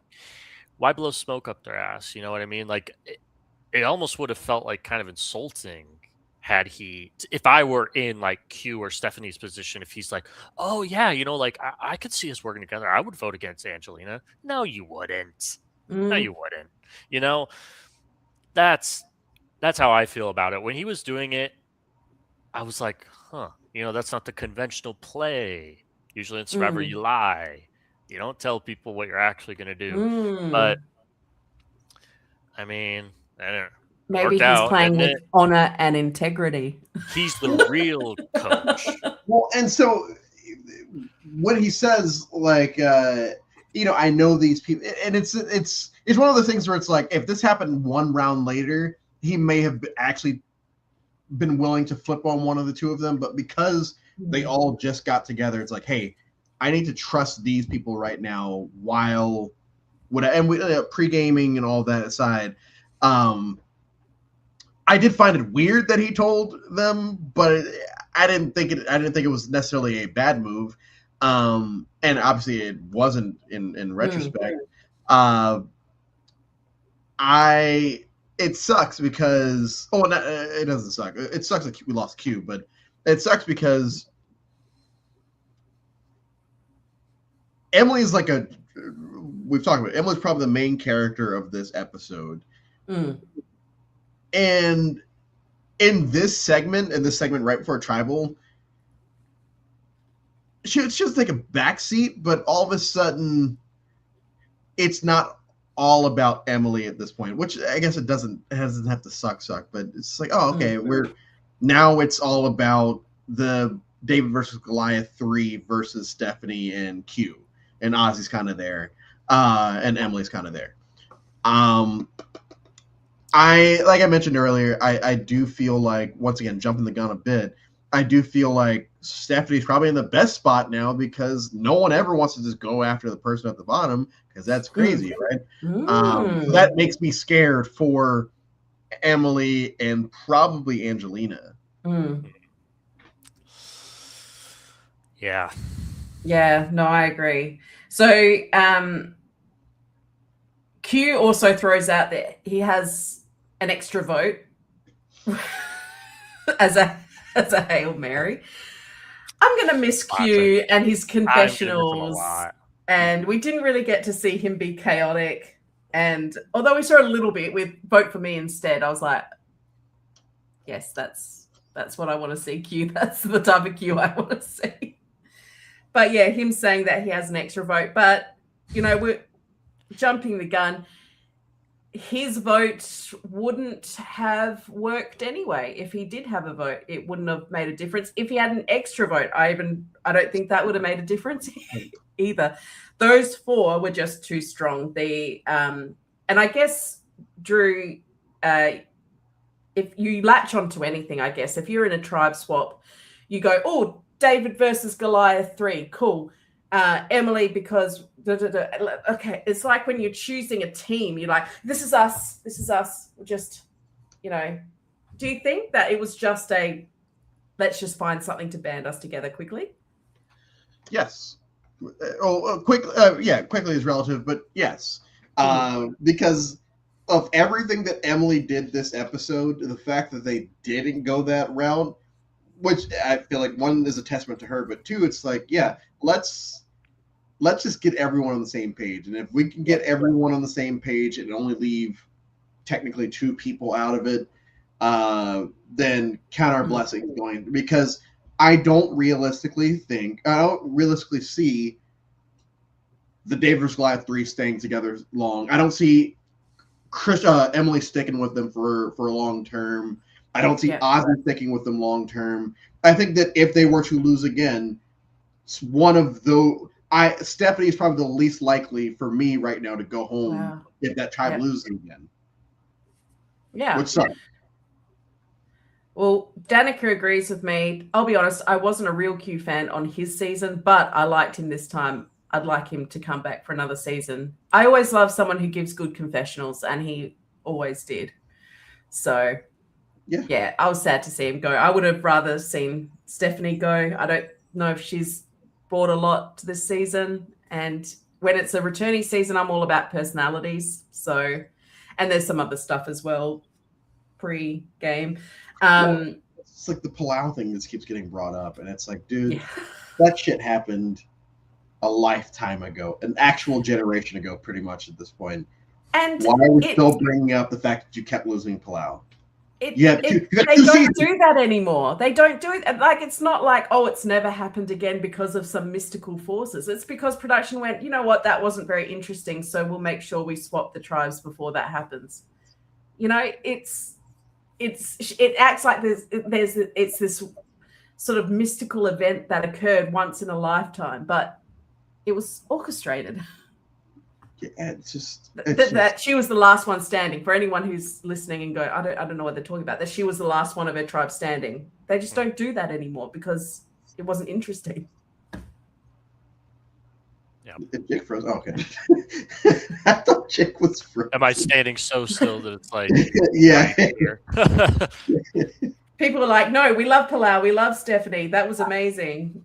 why blow smoke up their ass? You know what I mean? Like, it almost would have felt like kind of insulting had if I were in like Q or Stephanie's position, if he's like, oh yeah, like I could see us working together. I would vote against Angelina. No, you wouldn't. No, you wouldn't. That's how I feel about it. When he was doing it, I was like, huh, that's not the conventional play. Usually in Survivor, you lie. You don't tell people what you're actually going to do. But, I mean, maybe he's playing with honor and integrity. He's the real coach. Well, and so when he says, like, I know these people, and it's one of the things where it's like, if this happened one round later, he may have actually been willing to flip on one of the two of them, but because they all just got together, it's like, hey, I need to trust these people right now while pre-gaming and all that aside. I did find it weird that he told them, but I didn't think it was necessarily a bad move. And obviously it wasn't in retrospect. It sucks because it doesn't suck. It sucks that we lost Q, but it sucks because Emily's we've talked about it. Emily's probably the main character of this episode. And in this segment right before Tribal, she's just like a backseat, but all of a sudden it's not all about Emily at this point, which I guess it doesn't have to suck, but it's like, oh, okay, now it's all about the David versus Goliath 3 versus Stephanie and Q, and Ozzy's kind of there, and Emily's kind of there. Like I mentioned earlier, I do feel like, once again, jumping the gun a bit, I do feel like Stephanie's probably in the best spot now because no one ever wants to just go after the person at the bottom because that's crazy, right? So that makes me scared for Emily and probably Angelina. Yeah. Yeah, no, I agree. So Q also throws out that he has an extra vote as a Hail Mary. I'm going to miss Q and his confessionals. And we didn't really get to see him be chaotic. And although we saw a little bit with Vote for Me instead, I was like, yes, that's what I want to see, Q. That's the type of Q I want to see. But yeah, him saying that he has an extra vote. But, we're jumping the gun. His vote wouldn't have worked anyway. If he did have a vote, it wouldn't have made a difference. If he had an extra vote, I don't think that would have made a difference either. Those four were just too strong. And I guess, Drew, if you latch onto anything, I guess, if you're in a tribe swap, you go, oh, David versus Goliath 3, cool. Emily, because okay, it's like when you're choosing a team, you're like, this is us. We're just, do you think that it was just let's just find something to band us together quickly? Yes. Quickly is relative, but yes. Because of everything that Emily did this episode, the fact that they didn't go that route, which I feel like, one, is a testament to her, but two, it's like, yeah, let's just get everyone on the same page. And if we can get everyone on the same page and only leave technically two people out of it, then count our blessings going. Because I don't realistically see the David vs. Goliath 3 staying together long. I don't see Emily sticking with them for a long term. I don't see Ozzy sticking with them long term. I think that if they were to lose again, it's one of those. Stephanie is probably the least likely for me right now to go home if that tribe loses again. Yeah. Which sucks. Well, Danica agrees with me. I'll be honest, I wasn't a real Q fan on his season, but I liked him this time. I'd like him to come back for another season. I always love someone who gives good confessionals, and he always did. So, yeah, I was sad to see him go. I would have rather seen Stephanie go. I don't know if she's brought a lot to this season, and when it's a returning season, I'm all about personalities. So, and there's some other stuff as well pre-game. It's like the Palau thing that keeps getting brought up, and it's like, dude, that shit happened a lifetime ago, an actual generation ago, pretty much at this point. And why are we still bringing up the fact that you kept losing Palau? They don't do that anymore. They don't do it. Like, it's not like, oh, it's never happened again because of some mystical forces. It's because production went, you know what, that wasn't very interesting, so we'll make sure we swap the tribes before that happens. You know, it acts like it's this sort of mystical event that occurred once in a lifetime, but it was orchestrated. Yeah, it's just that she was the last one standing. For anyone who's listening and going, I don't know what they're talking about, that she was the last one of her tribe standing. They just don't do that anymore because it wasn't interesting. Yeah. Jake froze. Oh, okay. I thought Jake was frozen. Am I standing so still that it's like yeah. People are like, no, we love Palau, we love Stephanie. That was amazing.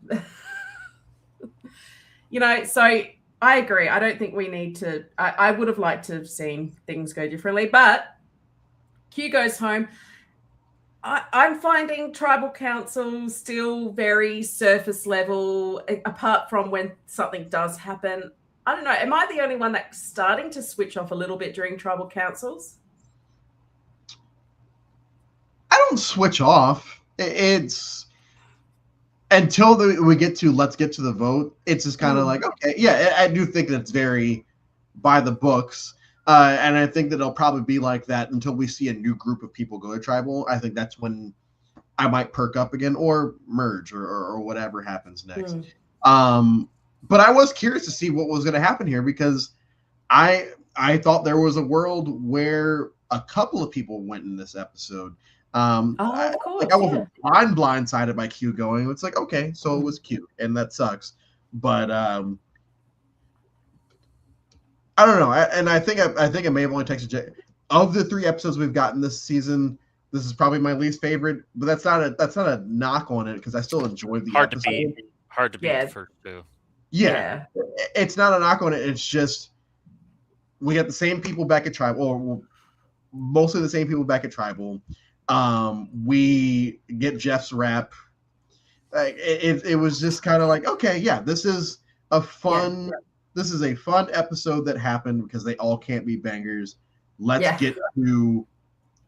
You know, so I agree. I don't think we need to. I would have liked to have seen things go differently, but Q goes home. I'm finding tribal council still very surface level, apart from when something does happen. I don't know. Am I the only one that's starting to switch off a little bit during tribal councils? I don't switch off. It's until we get to let's get to the vote. It's just kind of like, okay, yeah, I do think that it's very by the books. And I think that it'll probably be like that until we see a new group of people go to tribal. I think that's when I might perk up again or merge or whatever happens next. But I was curious to see what was going to happen here because I thought there was a world where a couple of people went in this episode. Of course, I wasn't blindsided by Q going. It's like, okay, so it was Q, and that sucks. But I don't know, and I think I may have only texted of the 3 episodes we've gotten this season. This is probably my least favorite, but that's not a knock on it because I still enjoyed the episode. Hard to beat the first 2. Yeah, it's not a knock on it. It's just we got the same people back at Tribal, or mostly the same people back at Tribal. We get Jeff's rap. It was just kind of like, okay, yeah, this is a fun. This is a fun episode that happened because they all can't be bangers. Let's get to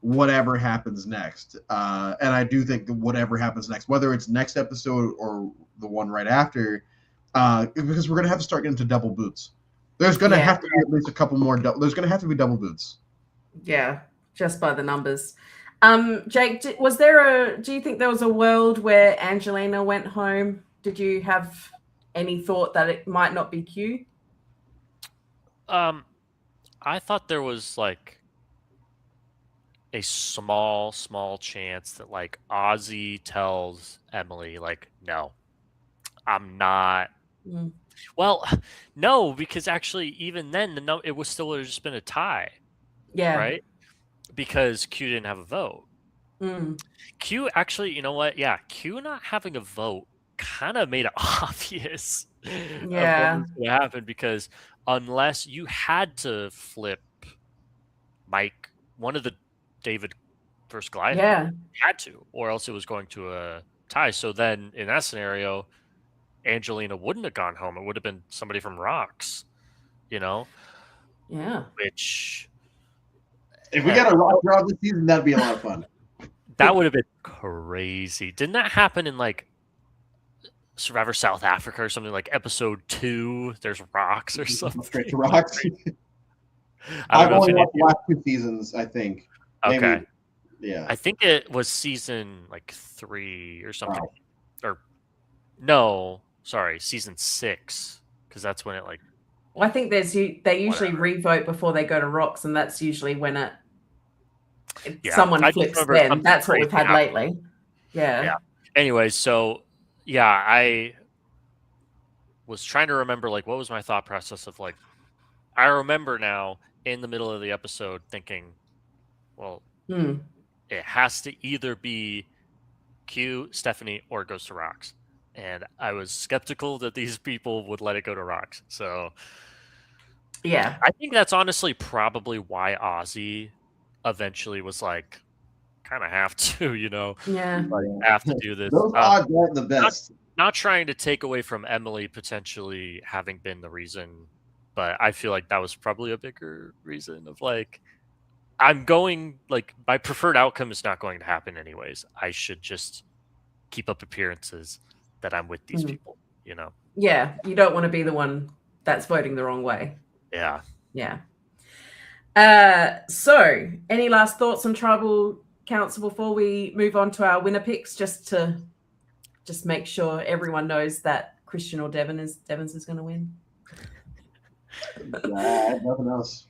whatever happens next. And I do think that whatever happens next, whether it's next episode or the one right after, because we're going to have to start getting to double boots. There's going to have to be at least a couple more. There's going to have to be double boots. Yeah, just by the numbers. Jake, do you think there was a world where Angelina went home? Did you have any thought that it might not be Q? I thought there was like a small chance that like Ozzy tells Emily like, no, I'm not. Well, no, because actually even then it would still have just been a tie. Yeah. Right? Because Q didn't have a vote. Q actually, you know what? Yeah, Q not having a vote kind of made it obvious of what was going to happen because unless you had to flip Mike, one of the David versus Goliath, had to, or else it was going to a tie. So then in that scenario, Angelina wouldn't have gone home. It would have been somebody from Rocks, you know? Yeah. Which... If we got a Rock draw this season, that'd be a lot of fun. That would have been crazy. Didn't that happen in like Survivor South Africa or something, like episode 2? There's Rocks or something. Straight to Rocks. I've only watched the last 2 seasons, I think. Okay. Maybe, yeah. I think it was season like 3 or something. Or no, sorry, season 6, because that's when it like. Well, I think they usually revote before they go to Rocks, and that's usually when someone flips them. That's what we've had lately. Yeah. Anyways, so I was trying to remember like what was my thought process of like. I remember now in the middle of the episode thinking, well, it has to either be Q, Stephanie, or it goes to Rocks. And I was skeptical that these people would let it go to Rocks. So Yeah. I think that's honestly probably why Ozzy eventually was like, kind of have to, Yeah. like have to do this. Those odds aren't the Not, best. not trying to take away from Emily potentially having been the reason, but I feel like that was probably a bigger reason of like, I'm going, like, my preferred outcome is not going to happen anyways. I should just keep up appearances that I'm with these people, Yeah. You don't want to be the one that's voting the wrong way. Yeah. Yeah. So any last thoughts on tribal council before we move on to our winner picks, just to make sure everyone knows that Christian or Devins is going to win? Nothing else.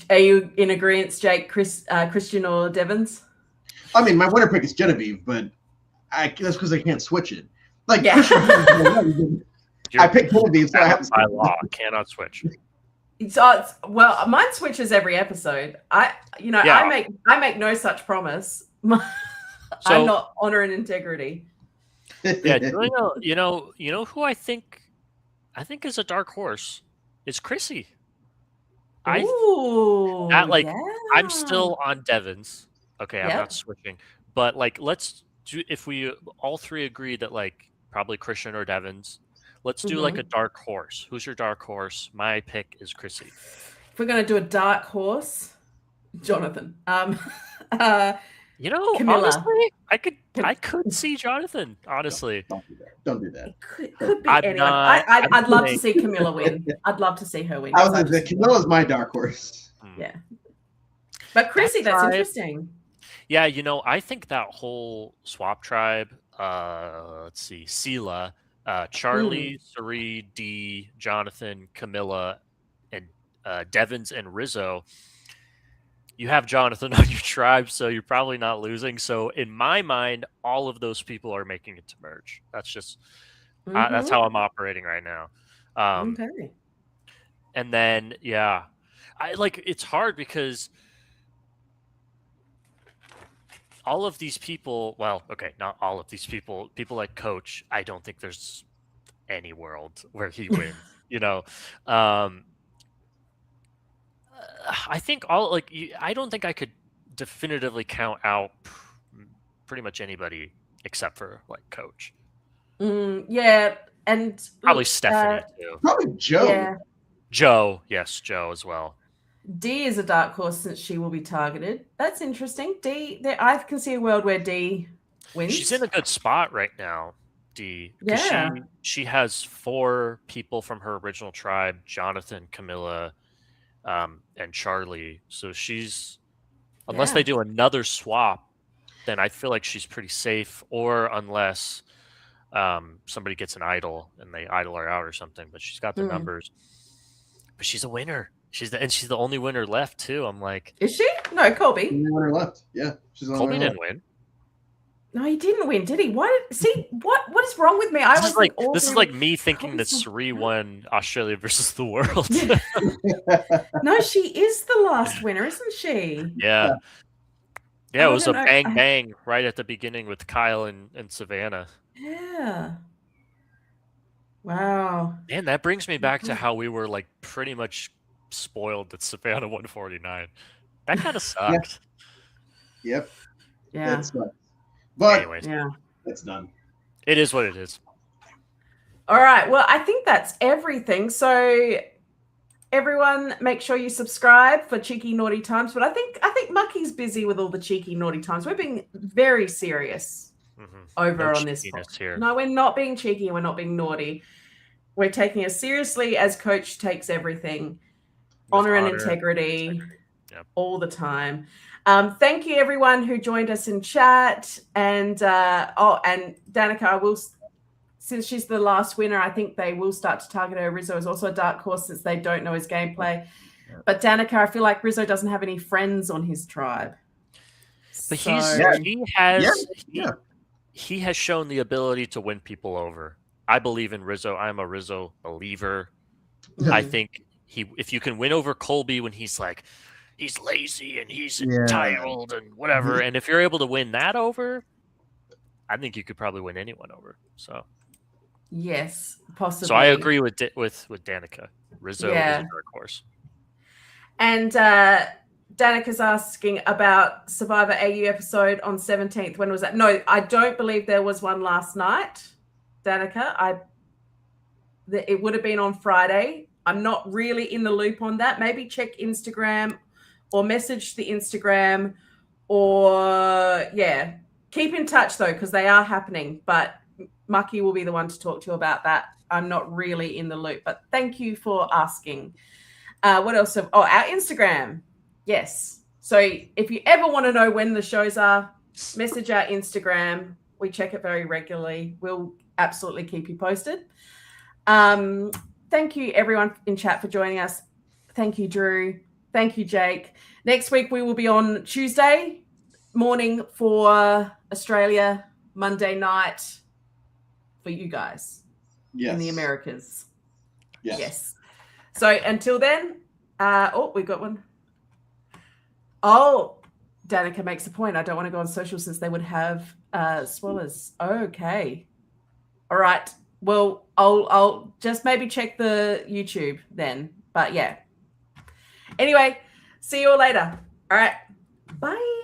Are you in agreement, Jake, Christian or Devins? I mean, my winner pick is Genevieve, but that's because I can't switch it. Like, Yeah. Christian, I picked Genevieve, so I have by law cannot switch. Well, mine switches every episode. I make no such promise. I'm not honor and integrity. Yeah, you know who I think is a dark horse? It's Chrissy. Ooh, yeah. I'm still on Devins. Okay, I'm not switching. But like, let's do, if we all three agree that like probably Christian or Devins, let's do like a dark horse. Who's your dark horse? My pick is Chrissy. If we're gonna do a dark horse, Jonathan. Camilla. Honestly, I could see Jonathan. Honestly, don't do that. It could be anyone. I'd love to see Camilla win. I'd love to see her win. I was like, Camilla's my dark horse. Yeah, but Chrissy, that's interesting. Yeah, I think that whole swap tribe. Let's see, Sela, Charlie, Sari, Dee, Jonathan, Camilla, and Devins and Rizzo. You have Jonathan on your tribe, so you're probably not losing. So in my mind, all of those people are making it to merge. That's just that's how I'm operating right now. Okay. And then it's hard because all of these people. Well, okay, not all of these people. People like Coach. I don't think there's any world where he wins. I think I don't think I could definitively count out pretty much anybody except for like Coach. Yeah, and probably Stephanie too. Probably Joe. Yeah. Joe, yes, Joe as well. Dee is a dark horse since she will be targeted. That's interesting. Dee, I can see a world where Dee wins. She's in a good spot right now, Dee. Yeah. She has 4 people from her original tribe: Jonathan, Camilla, and Charlie. So she's, unless they do another swap, then I feel like she's pretty safe. Or unless somebody gets an idol and they idol her out or something. But she's got the numbers. But she's a winner. She's the only winner left too. I'm like, is she? No, Colby. The only winner left. Yeah, she's the only Colby winner didn't win. No, he didn't win, did he? What is wrong with me? This is like me thinking that Sari won Australia versus the world. No, she is the last winner, isn't she? Yeah. Yeah, it was a bang right at the beginning with Kyle and Savannah. Yeah. Wow. Man, that brings me back to how we were like pretty much spoiled that Savannah won 49. That kind of sucked. Yep. Yeah. It sucks. But anyways, it's done. It is what it is. All right. Well, I think that's everything. So everyone, make sure you subscribe for Cheeky Naughty Times. But I think Mucky's busy with all the Cheeky Naughty Times. We're being very serious over on this here. No, we're not being cheeky. We're not being naughty. We're taking it seriously as Coach takes everything. Honor and integrity all the time. Thank you, everyone who joined us in chat. And and Danica, I will, since she's the last winner, I think they will start to target her. Rizzo is also a dark horse since they don't know his gameplay. But Danica, I feel like Rizzo doesn't have any friends on his tribe. But he has shown the ability to win people over. I believe in Rizzo. I'm a Rizzo believer. I think if you can win over Colby when he's like, he's lazy and he's entitled and whatever, and if you're able to win that over, I think you could probably win anyone over. So yes, possibly. So I agree with Danica. Rizzo is a dark horse. And Danica's asking about Survivor AU episode on 17th. When was that? No, I don't believe there was one last night, Danica. It would have been on Friday. I'm not really in the loop on that. Maybe check Instagram or message the Instagram or, keep in touch, though, because they are happening. But Mucky will be the one to talk to you about that. I'm not really in the loop, but thank you for asking. What else? Our Instagram. Yes. So if you ever want to know when the shows are, message our Instagram. We check it very regularly. We'll absolutely keep you posted. Thank you, everyone in chat, for joining us. Thank you, Drew. Thank you, Jake. Next week, we will be on Tuesday morning for Australia, Monday night for you guys in the Americas. Yes. So until then, we've got one. Oh, Danica makes a point. I don't want to go on social since they would have spoilers. Okay. All right. Well, I'll just maybe check the YouTube then. But yeah. Anyway, see you all later. All right. Bye.